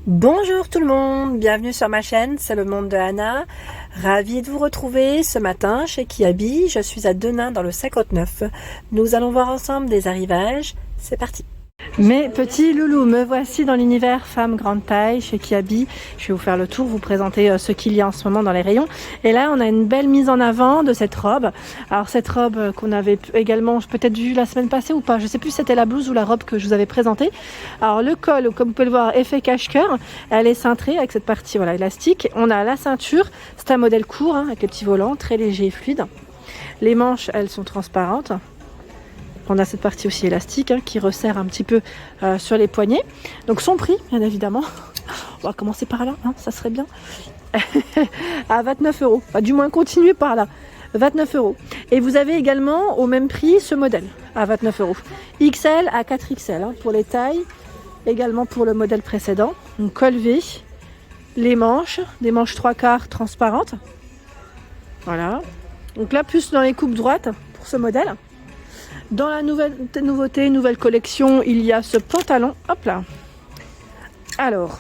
Bonjour tout le monde, bienvenue sur ma chaîne, c'est le monde de Anna. Ravie de vous retrouver ce matin chez Kiabi. Je suis à Denain dans le 59. Nous allons voir ensemble des arrivages. C'est parti. Mes petits loulous, me voici dans l'univers femme grande taille chez Kiabi. Je vais vous faire le tour, vous présenter ce qu'il y a en ce moment dans les rayons. Et là, on a une belle mise en avant de cette robe. Alors cette robe qu'on avait également peut-être vue la semaine passée ou pas. Je sais plus si c'était la blouse ou la robe que je vous avais présentée. Alors le col, comme vous pouvez le voir, effet cache-cœur. Elle est cintrée avec cette partie voilà, élastique. On a la ceinture. C'est un modèle court avec les petits volants, très léger et fluide. Les manches, elles sont transparentes. On a cette partie aussi élastique qui resserre un petit peu sur les poignets. Donc son prix, bien évidemment, on va commencer par là, ça serait bien, à 29 €. Enfin, du moins continuer par là, 29 €. Et vous avez également au même prix ce modèle, à 29 €. XL à 4XL pour les tailles, également pour le modèle précédent. Donc col V, les manches, des manches 3/4 transparentes. Voilà. Donc là, plus dans les coupes droites pour ce modèle. Dans la nouveauté, nouvelle collection, il y a ce pantalon. Hop là. Alors,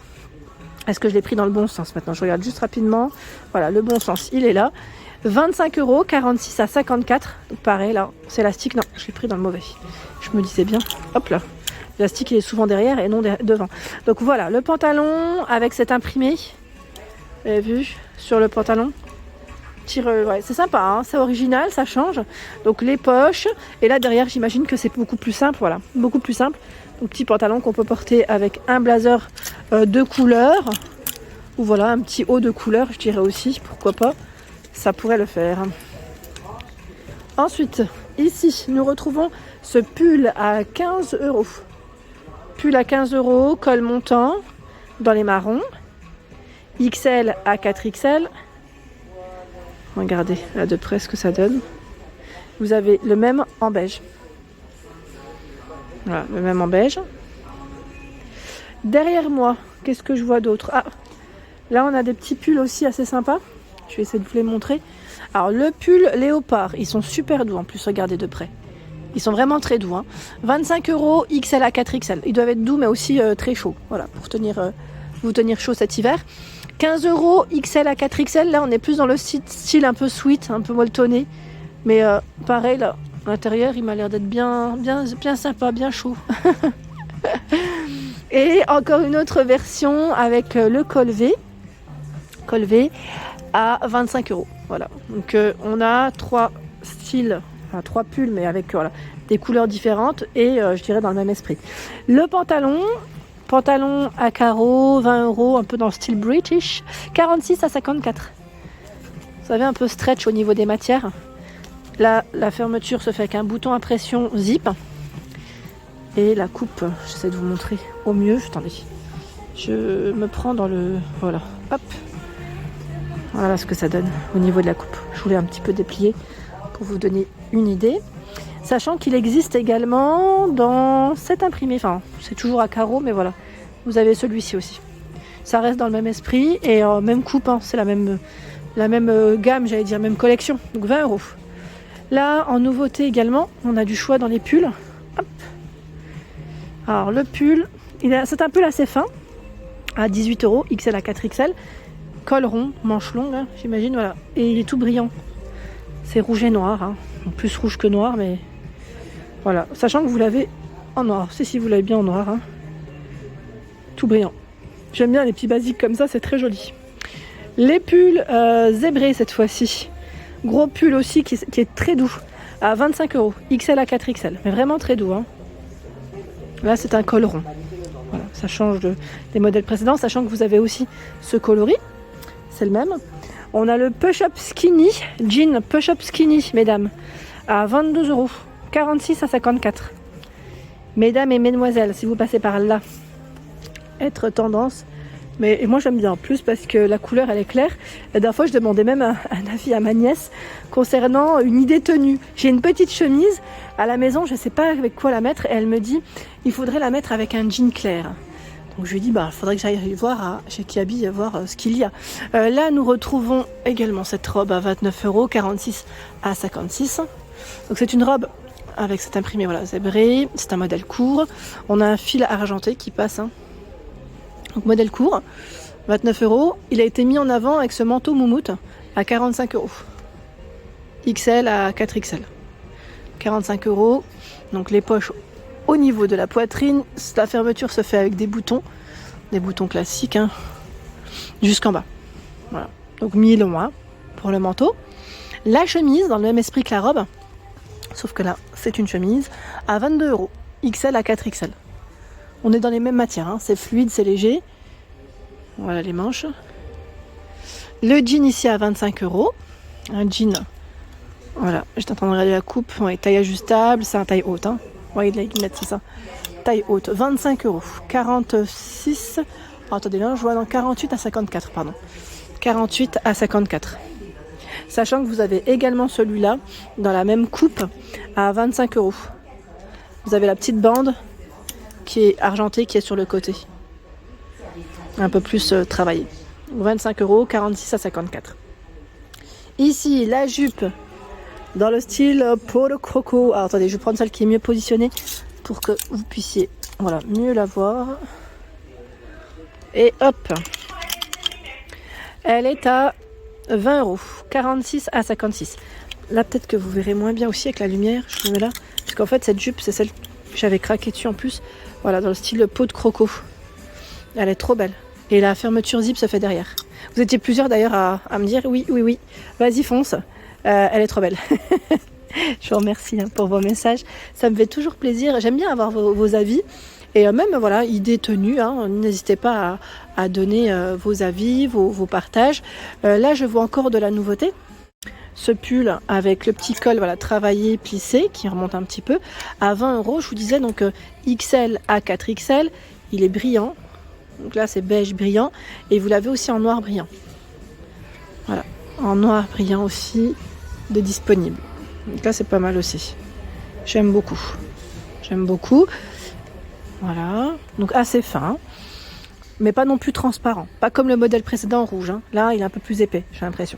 est-ce que je l'ai pris dans le bon sens maintenant? Je regarde juste rapidement. Voilà, le bon sens, il est là. 25 €, 46 à 54. Donc pareil, là, c'est élastique. Non, je l'ai pris dans le mauvais. Je me disais bien. Hop là. L'élastique, il est souvent derrière et non devant. Donc voilà, le pantalon avec cet imprimé. Vous avez vu sur le pantalon? Ouais, c'est sympa, c'est original, ça change. Donc les poches, et là derrière j'imagine que c'est beaucoup plus simple, voilà, beaucoup plus simple. Donc petit pantalon qu'on peut porter avec un blazer de couleur, ou voilà un petit haut de couleur, je dirais aussi, pourquoi pas, ça pourrait le faire. Ensuite, ici nous retrouvons ce pull à 15 €. Pull à 15 €, col montant, dans les marrons, XL à 4XL. Regardez là de près ce que ça donne. Vous avez le même en beige. Voilà, le même en beige. Derrière moi, qu'est-ce que je vois d'autre? Ah, là on a des petits pulls aussi assez sympas. Je vais essayer de vous les montrer. Alors le pull léopard, ils sont super doux en plus, regardez de près. Ils sont vraiment très doux. 25 € XL à 4XL. Ils doivent être doux mais aussi très chauds. Voilà, pour vous tenir chaud cet hiver. 15 € XL à 4XL, là on est plus dans le style un peu sweet, un peu molletonné. Mais pareil, là, l'intérieur il m'a l'air d'être bien sympa, bien chaud. Et encore une autre version avec le col V à 25 €. Voilà, donc on a trois styles, enfin 3 pulls, mais avec voilà, des couleurs différentes et je dirais dans le même esprit. Le pantalon à carreaux, 20 €, un peu dans le style British, 46 à 54. Vous savez, un peu stretch au niveau des matières. Là, la fermeture se fait avec un bouton à pression zip. Et la coupe, j'essaie de vous montrer au mieux. Attendez, je me prends dans le... Voilà, hop. Voilà ce que ça donne au niveau de la coupe. Je voulais un petit peu déplier pour vous donner une idée. Sachant qu'il existe également dans cet imprimé, enfin c'est toujours à carreaux, mais voilà, vous avez celui-ci aussi. Ça reste dans le même esprit et même coupe, c'est la même gamme, j'allais dire, même collection, donc 20 €. Là, en nouveauté également, on a du choix dans les pulls. Hop. Alors le pull, c'est un pull assez fin, à 18 €, XL à 4XL, col rond, manche longue, j'imagine, voilà, et il est tout brillant. C'est rouge et noir, plus rouge que noir, mais... Voilà, sachant que vous l'avez en noir. Si vous l'avez bien en noir. Tout brillant. J'aime bien les petits basiques comme ça, c'est très joli. Les pulls zébrés cette fois-ci. Gros pull aussi qui est très doux. À 25 €. XL à 4XL. Mais vraiment très doux. Là, c'est un col rond. Voilà, ça change des modèles précédents. Sachant que vous avez aussi ce coloris. C'est le même. On a le push-up skinny. Jean push-up skinny, mesdames. À 22 €. 46 à 54. Mesdames et mesdemoiselles, si vous passez par là, être tendance. Mais moi j'aime bien en plus parce que la couleur elle est claire. La dernière fois je demandais même un avis à ma nièce concernant une idée tenue. J'ai une petite chemise à la maison, je ne sais pas avec quoi la mettre. Et elle me dit il faudrait la mettre avec un jean clair. Donc je lui ai dit il faudrait que j'aille voir chez Kiabi voir ce qu'il y a. Là nous retrouvons également cette robe à 29 €, 46 à 56. Donc c'est une robe avec cet imprimé voilà, zébré, c'est un modèle court. On a un fil argenté qui passe Donc modèle court, 29 €. Il a été mis en avant avec ce manteau moumoute à 45 €. XL à 4XL. 45 €. Donc les poches au niveau de la poitrine. La fermeture se fait avec des boutons classiques, hein, jusqu'en bas. Voilà. Donc mi-long pour le manteau. La chemise, dans le même esprit que la robe, sauf que là, c'est une chemise, à 22 €. XL à 4XL. On est dans les mêmes matières, hein. C'est fluide, c'est léger. Voilà les manches. Le jean ici à 25 €. Un jean, voilà, j'étais en train de regarder la coupe, ouais, taille ajustable, c'est un taille haute, hein. Ouais, de la guillemette, c'est ça. Taille haute, 25 €. 46. Oh, attendez, là, je vois dans 48 à 54, pardon. 48 à 54. Sachant que vous avez également celui-là, dans la même coupe, à 25 €. Vous avez la petite bande qui est argentée, qui est sur le côté. Un peu plus travaillée. 25 €, 46 à 54. Ici, la jupe dans le style peau de croco. Alors attendez, je vais prendre celle qui est mieux positionnée pour que vous puissiez, voilà, mieux la voir. Et hop, elle est à 20 €, 46 à 56. Là, peut-être que vous verrez moins bien aussi avec la lumière. Je me mets là. Parce qu'en fait, cette jupe, c'est celle que j'avais craqué dessus en plus. Voilà, dans le style peau de croco. Elle est trop belle. Et la fermeture zip se fait derrière. Vous étiez plusieurs d'ailleurs à me dire oui, vas-y fonce. Elle est trop belle. Je vous remercie, hein, pour vos messages. Ça me fait toujours plaisir. J'aime bien avoir vos avis. Et même, voilà, idées tenues, hein, n'hésitez pas à donner vos avis, vos partages. Là, je vois encore de la nouveauté. Ce pull avec le petit col, voilà, travaillé, plissé, qui remonte un petit peu, à 20 €. Je vous disais, donc XL à 4XL. Il est brillant. Donc là, c'est beige brillant. Et vous l'avez aussi en noir brillant. Voilà, en noir brillant aussi, de disponible. Donc là, c'est pas mal aussi. J'aime beaucoup. J'aime beaucoup. Voilà, donc assez fin, mais pas non plus transparent. Pas comme le modèle précédent en rouge, hein. Là, il est un peu plus épais, j'ai l'impression.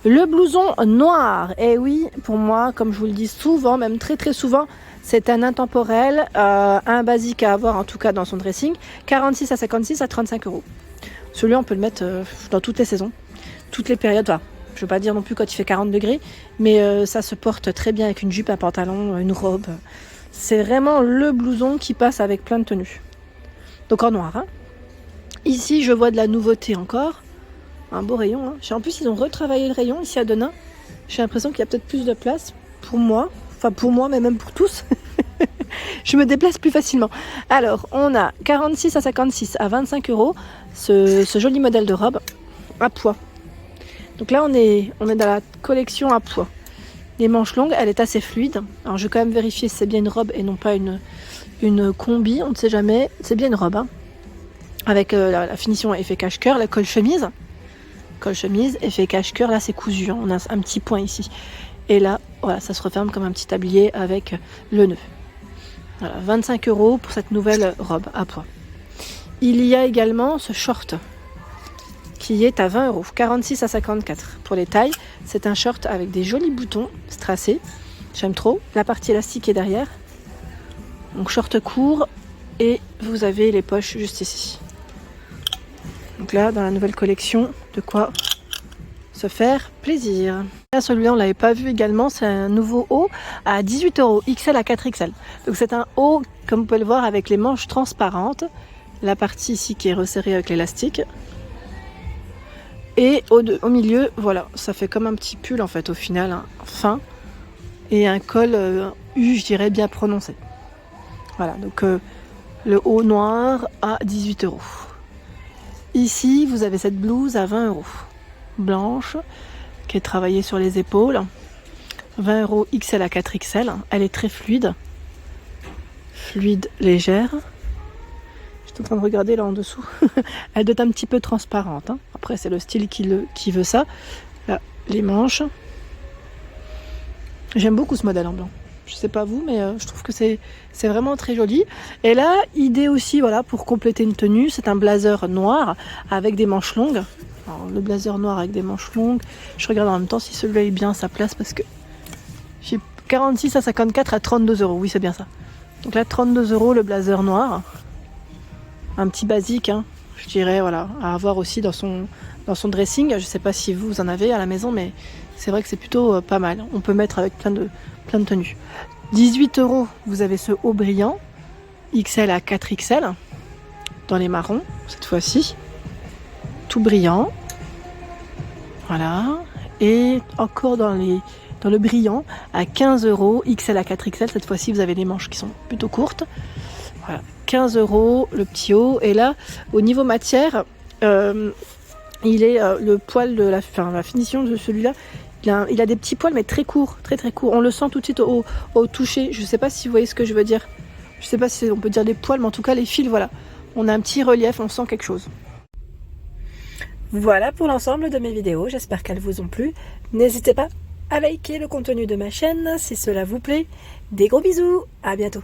Le blouson noir, et oui, pour moi, comme je vous le dis souvent, même très très souvent, c'est un intemporel, un basique à avoir en tout cas dans son dressing. 46 à 56 à 35 €. Celui-là, on peut le mettre dans toutes les saisons, toutes les périodes. Enfin, je ne veux pas dire non plus quand il fait 40 degrés, mais ça se porte très bien avec une jupe, un pantalon, une robe. C'est vraiment le blouson qui passe avec plein de tenues. Donc en noir, hein. Ici, je vois de la nouveauté encore. Un beau rayon, hein. En plus, ils ont retravaillé le rayon ici à Denain. J'ai l'impression qu'il y a peut-être plus de place pour moi. Enfin, pour moi, mais même pour tous. Je me déplace plus facilement. Alors, on a 46 à 56 à 25 €. Ce joli modèle de robe à pois. Donc là, on est dans la collection à pois. Les manches longues, elle est assez fluide. Alors, je vais quand même vérifier si c'est bien une robe et non pas une combi. On ne sait jamais. C'est bien une robe, hein. Avec la finition effet cache-cœur, la colle chemise. Colle chemise, effet cache-cœur. Là, c'est cousu, hein. On a un petit point ici. Et là, voilà, ça se referme comme un petit tablier avec le nœud. Voilà, 25 € pour cette nouvelle robe à pois. Il y a également ce short qui est à 20 €, 46 à 54 pour les tailles. C'est un short avec des jolis boutons strassés. J'aime trop. La partie élastique est derrière. Donc short court et vous avez les poches juste ici. Donc là, dans la nouvelle collection, de quoi se faire plaisir. Là, celui-là, on ne l'avait pas vu également. C'est un nouveau haut à 18 €, XL à 4XL. Donc c'est un haut, comme vous pouvez le voir, avec les manches transparentes. La partie ici qui est resserrée avec l'élastique. Et au milieu, voilà, ça fait comme un petit pull en fait au final, hein, fin. Et un col U, je dirais, bien prononcé. Voilà, donc le haut noir à 18 €. Ici, vous avez cette blouse à 20 €. Blanche, qui est travaillée sur les épaules. 20 € XL à 4XL. Elle est très fluide. Fluide, légère. Je suis en train de regarder là en dessous. Elle doit être un petit peu transparente, hein. Après, c'est le style qui veut ça. Là, les manches. J'aime beaucoup ce modèle en blanc. Je sais pas vous, mais je trouve que c'est vraiment très joli. Et là, idée aussi, voilà, pour compléter une tenue, c'est un blazer noir avec des manches longues. Alors, le blazer noir avec des manches longues. Je regarde en même temps si celui-là est bien à sa place parce que j'ai 46 à 54 à 32 €. Oui, c'est bien ça. Donc là, 32 € le blazer noir. Un petit basique, hein. je dirais, voilà, à avoir aussi dans son dressing. Je sais pas si vous en avez à la maison, mais c'est vrai que c'est plutôt pas mal. On peut mettre avec plein de tenues. 18 €, vous avez ce haut brillant, XL à 4XL, dans les marrons, cette fois-ci. Tout brillant. Voilà. Et encore dans le brillant, à 15 €, XL à 4XL. Cette fois-ci, vous avez des manches qui sont plutôt courtes. Voilà. 15 € le petit haut. Et là, au niveau matière, il est le poil de la finition de celui-là. Il a des petits poils, mais très courts, très courts. On le sent tout de suite au toucher. Je ne sais pas si vous voyez ce que je veux dire. Je ne sais pas si on peut dire des poils, mais en tout cas, les fils, voilà. On a un petit relief, on sent quelque chose. Voilà pour l'ensemble de mes vidéos. J'espère qu'elles vous ont plu. N'hésitez pas à liker le contenu de ma chaîne si cela vous plaît. Des gros bisous. À bientôt.